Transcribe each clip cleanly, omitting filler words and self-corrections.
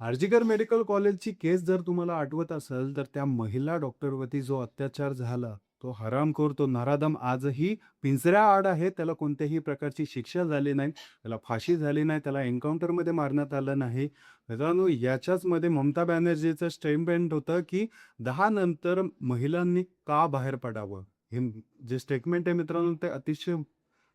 RG Kar medical कॉलेजची केस जर तुम्हाला आठवत असेल, तर त्या महिला डॉक्टरवरती जो अत्याचार झाला, तो हरामखोर, तो नराधम आजही पिंजऱ्याआड आहे. त्याला कोणत्याही प्रकारची शिक्षा झाली नाही. त्याला फाशी झाली नाही. त्याला एन्काउंटरमध्ये मारण्यात आलं नाही. मित्रांनो, याच्याचमध्ये ममता बॅनर्जीचं स्टेटमेंट होतं, की 10 नंतर महिलांनी का बाहेर पडावं? हे जे स्टेटमेंट आहे मित्रांनो, ते अतिशय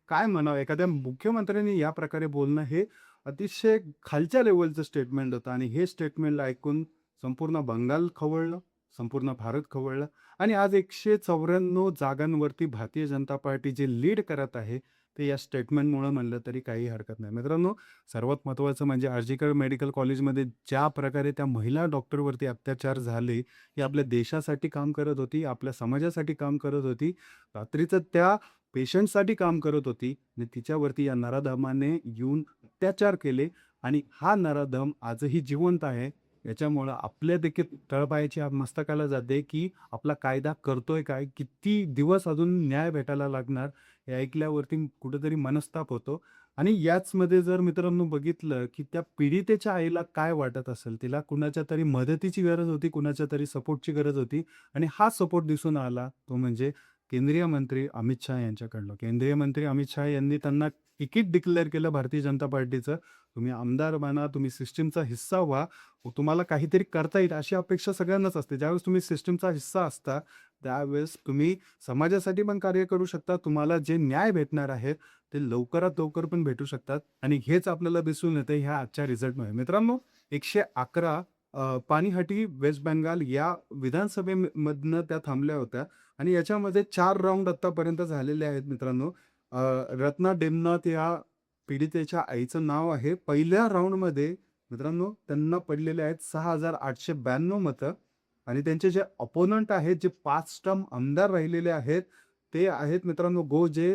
काय म्हणावं, एखाद्या मुख्यमंत्र्यांनी या प्रकारे बोलणं हे अतिशय खालच्या लेव्हलचं स्टेटमेंट होतं आणि हे स्टेटमेंट ऐकून संपूर्ण बंगाल खवळलं, संपूर्ण भारत खवळलं आणि आज 194 जागांवरती भारतीय जनता पार्टी जे लीड करत आहे, ते या स्टेटमेंटमुळं म्हणलं तरी काही हरकत नाही. मित्रांनो, सर्वात महत्त्वाचं म्हणजे आर्जिकर मेडिकल कॉलेजमध्ये ज्या प्रकारे त्या महिला डॉक्टरवरती अत्याचार झाले, ही आपल्या देशासाठी काम करत होती, आपल्या समाजासाठी काम करत होती. रात्रीचं त्या पेशंटसाठी काम करत होती आणि तिच्यावरती या नराधमाने येऊन अत्याचार केले आणि हा नराधम आजही जिवंत आहे. याच्यामुळं आपल्या देखील तळपायाची मस्तकाला जाते, की आपला कायदा करतोय काय? किती दिवस अजून न्याय भेटायला लागणार? हे ऐकल्यावरती कुठेतरी मनस्ताप होतो आणि याचमध्ये जर मित्रांनो बघितलं, की त्या पीडितेच्या आईला काय वाटत असेल, तिला कुणाच्यातरी मदतीची गरज होती, कुणाच्यातरी सपोर्टची गरज होती आणि हा सपोर्ट दिसून आला, तो म्हणजे केंद्रीय मंत्री अमित शहा यांच्याकडनं. केंद्रीय मंत्री अमित शहा यांनी त्यांना तिकीट डिक्लेअर केलं भारतीय जनता पार्टीचं. तुम्ही आमदार बना, तुम्ही सिस्टमचा हिस्सा व्हा, तुम्हाला काहीतरी करता येईल अशी अपेक्षा सगळ्यांनाच असते. ज्यावेळेस तुम्ही सिस्टमचा हिस्सा असता, त्यावेळेस तुम्ही समाजासाठी पण कार्य करू शकता. तुम्हाला जे न्याय भेटणार आहे, ते लवकरात लवकर पण भेटू शकतात आणि हेच आपल्याला दिसून येतं ह्या आजच्या रिझल्टमुळे. मित्रांनो, 111 पानीहाटी, वेस्ट बेंगाल या विधानसभेमधनं त्या थांबल्या होत्या. आणि याच्यामध्ये 4 राउंड आत्तापर्यंत झालेले आहेत मित्रांनो. अ, रत्ना डेमनाथ या पीडितेच्या आईचं नाव आहे. पहिल्या राउंडमध्ये मित्रांनो त्यांना पडलेले आहेत 6,892 मतं आणि त्यांचे जे अपोनंट आहेत, जे 5 टर्म आमदार राहिलेले आहेत, ते आहेत मित्रांनो जे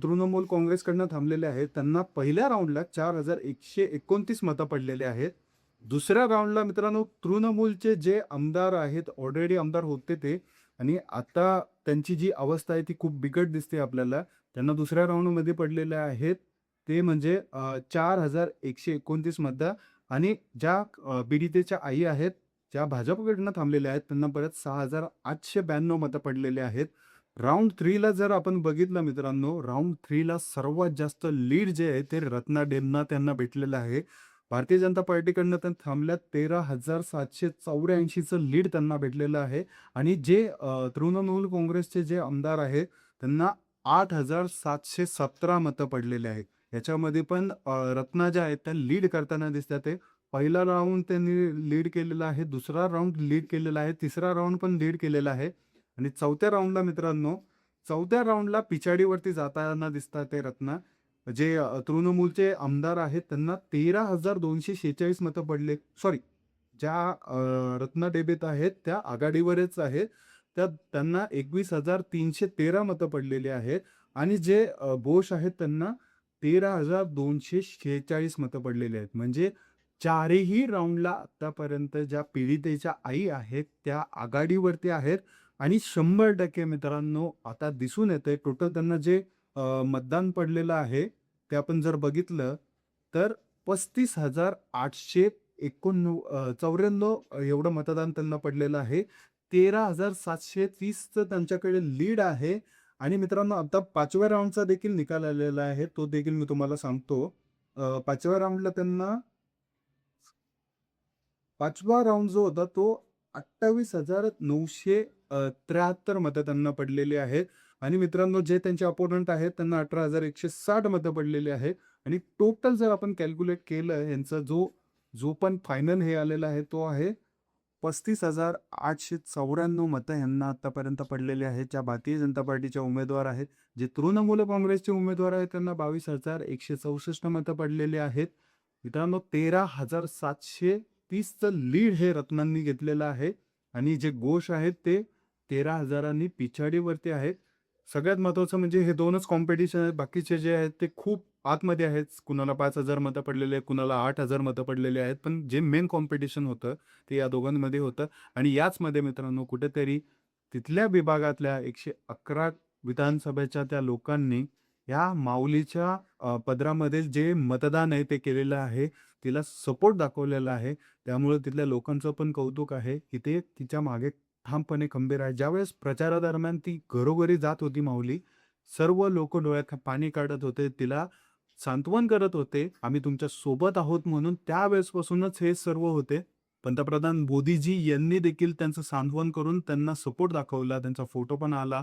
तृणमूल काँग्रेसकडनं थांबलेले आहेत. त्यांना पहिल्या राउंडला 4,129 मतं पडलेले आहेत. दुसऱ्या राउंडला मित्रांनो तृणमूलचे जे आमदार आहेत, ऑलरेडी आमदार होते ते आणि आता त्यांची जी अवस्था आहे ती खूप बिकट दिसते आपल्याला. त्यांना दुसऱ्या राउंडमध्ये पडलेले आहेत ते म्हणजे 4,129 मतदार आणि ज्या पीडितेच्या आई आहेत, ज्या भाजपकडनं थांबलेल्या आहेत, त्यांना परत 6,892 मतं पडलेले आहेत. राउंड 3 ला जर आपण बघितलं मित्रांनो, राउंड 3 ला सर्वात जास्त लीड जे आहे ते रत्ना डेमना त्यांना भेटलेलं आहे. भारतीय जनता पार्टीकडनं त्या थांबल्या 13,784 चं लीड त्यांना भेटलेलं आहे आणि जे तृणमूल काँग्रेसचे जे आमदार आहेत, त्यांना 8,717 मतं पडलेले आहेत. याच्यामध्ये पण रत्ना ज्या आहेत त्या लीड करताना दिसतात आहे. पहिला राउंड त्यांनी लीड केलेला आहे, दुसरा राउंड लीड केलेला आहे, तिसरा राउंड पण लीड केलेला आहे आणि चौथ्या राउंडला मित्रांनो, चौथ्या राउंडला पिछाडीवरती जाताना दिसतात ते रत्ना. जे तृणमूलचे आमदार आहेत त्यांना 13,246 मतं पडले. सॉरी, ज्या रत्ना डेबेत आहेत त्या आघाडीवरच आहेत. त्यांना 21,313 मतं पडलेली आहेत आणि जे बोश आहेत त्यांना 13,246 मतं पडलेली आहेत. म्हणजे चारही राउंडला आतापर्यंत ज्या पीडितेच्या आई आहेत, त्या आघाडीवरती आहेत आणि 100% मित्रांनो आता दिसून येतंय टोटल त्यांना जे मतदान पडलेलं आहे, ते आपण जर बघितलं तर 34,894 एवढं मतदान त्यांना पडलेलं आहे. 13,730 चं त्यांच्याकडे लीड आहे आणि मित्रांनो आता 5व्या राउंडचा देखील निकाल आलेला आहे. तो देखील मी तुम्हाला सांगतो. 5व्या राउंडला त्यांना 5वा राउंड जो होता तो 28,973 मतं त्यांना पडलेली आहेत आणि मित्रांनो जे त्यांचे अपोनंट आहेत त्यांना 18,160 मतं पडलेली आहेत आणि टोटल जर आपण कॅल्क्युलेट केलं यांचा जो जो पण फायनल हे आलेला आहे तो आहे 35,894 मतं यांना आतापर्यंत पडलेले आहेत. ज्या भारतीय जनता पार्टीच्या उमेदवार आहेत. जे तृणमूल काँग्रेसचे उमेदवार आहेत त्यांना 22,164 मतं पडलेली आहेत. मित्रांनो 13,730चं लीड हे रत्नांनी घेतलेलं आहे आणि जे घोष आहेत ते 13,000नी पिछाडीवरती आहेत. सगळ्यात महत्त्वाचं म्हणजे हे 2च कॉम्पिटिशन आहेत. बाकीचे जे आहेत ते खूप आतमध्ये आहेत. कुणाला 5,000 मतं पडलेले आहेत, कुणाला 8,000 मतं पडलेले आहेत. पण जे मेन कॉम्पिटिशन होतं ते या दोघांमध्ये होतं आणि याचमध्ये मित्रांनो कुठेतरी तिथल्या विभागातल्या 111 विधानसभेच्या त्या लोकांनी या माऊलीच्या पदरामध्ये जे मतदान आहे ते केलेलं आहे. तिला सपोर्ट दाखवलेला आहे. त्यामुळे तिथल्या लोकांचं पण कौतुक आहे. इथे तिच्या मागे ठामपणे खंबीर आहे. ज्यावेळेस प्रचारादरम्यान ती घरोघरी जात होती माऊली, सर्व लोकं डोळ्यात पाणी काढत होते. तिला सांत्वन करत होते. आम्ही तुमच्या सोबत आहोत म्हणून त्यावेळेसपासूनच हे सर्व होते. पंतप्रधान मोदीजी यांनी देखील त्यांचं सांत्वन करून त्यांना सपोर्ट दाखवला. त्यांचा फोटो पण आला.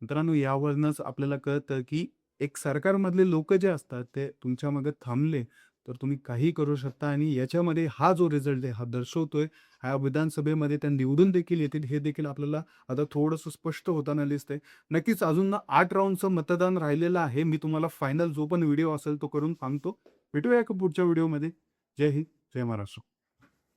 मित्रांनो, यावरूनच आपल्याला कळतं, की एक सरकारमधले लोकं जे असतात, ते तुमच्या मागे थांबले, तर तुम्ही काहीही करू शकता आणि याच्यामध्ये हा जो रिझल्ट आहे, हा दर्शवतोय. ह्या विधानसभेमध्ये त्या निवडून देखील येतील, हे देखील आपल्याला आता थोडंसं स्पष्ट होताना दिसतंय. नक्कीच अजून 8 राउंडचं मतदान राहिलेलं आहे. मी तुम्हाला फायनल जो पण व्हिडिओ असेल, तो करून सांगतो. भेटूया एका पुढच्या व्हिडिओमध्ये. जय हिंद, जय महाराष्ट्र.